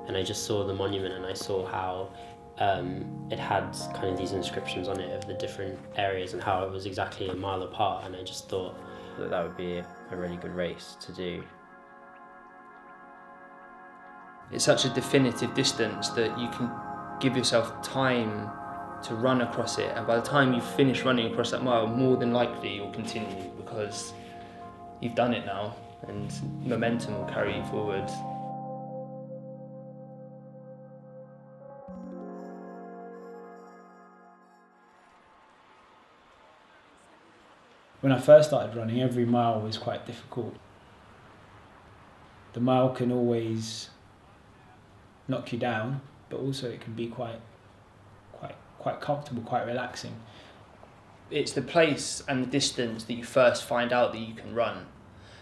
and I just saw the monument and I saw how it had kind of these inscriptions on it of the different areas and how it was exactly a mile apart, and I just thought that would be a really good race to do. It's such a definitive distance that you can give yourself time to run across it, and by the time you finish running across that mile, more than likely you'll continue because you've done it now and momentum will carry you forward. When I first started running, every mile was quite difficult. The mile can always knock you down, but also it can be quite comfortable, quite relaxing. It's the place and the distance that you first find out that you can run.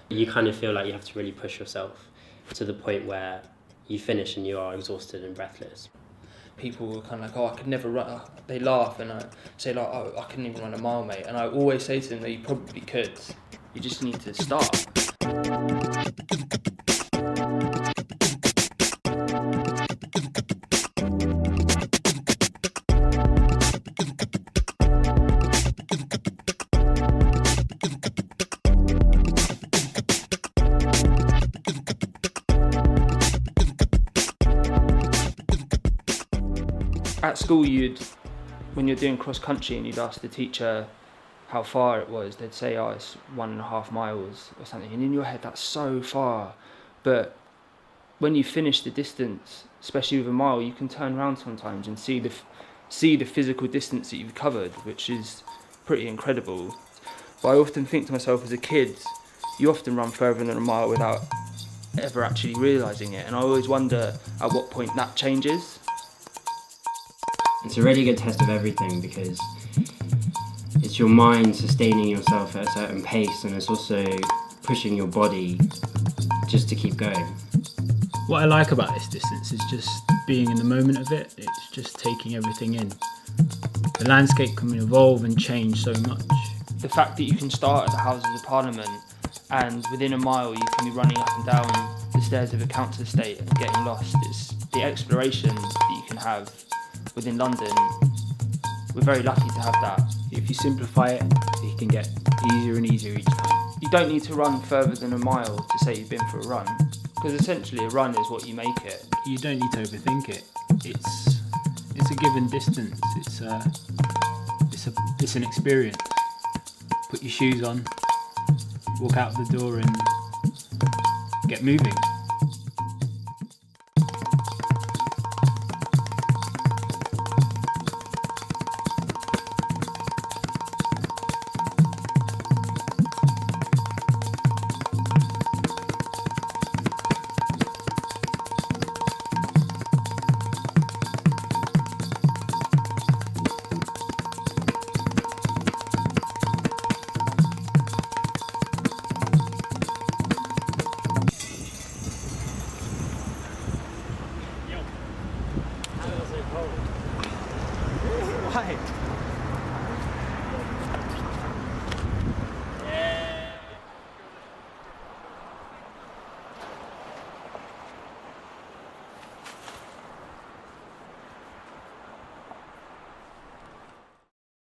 You kind of feel like you have to really push yourself to the point where you finish and you are exhausted and breathless. People were kind of like, oh, I could never run. They laugh and I say like, oh, I couldn't even run a mile, mate. And I always say to them that you probably could. You just need to start. At school, when you're doing cross country and you'd ask the teacher how far it was, they'd say, oh, it's 1.5 miles or something. And in your head, that's so far. But when you finish the distance, especially with a mile, you can turn around sometimes and see the physical distance that you've covered, which is pretty incredible. But I often think to myself, as a kid, you often run further than a mile without ever actually realising it. And I always wonder at what point that changes. It's a really good test of everything because it's your mind sustaining yourself at a certain pace, and it's also pushing your body just to keep going. What I like about this distance is just being in the moment of it. It's just taking everything in. The landscape can evolve and change so much. The fact that you can start at the Houses of Parliament and within a mile you can be running up and down the stairs of a council estate and getting lost. It's the exploration that you can have within London. We're very lucky to have that. If you simplify it, it can get easier and easier each time. You don't need to run further than a mile to say you've been for a run, because essentially a run is what you make it. You don't need to overthink it. It's a given distance. It's an experience. Put your shoes on, walk out the door and get moving.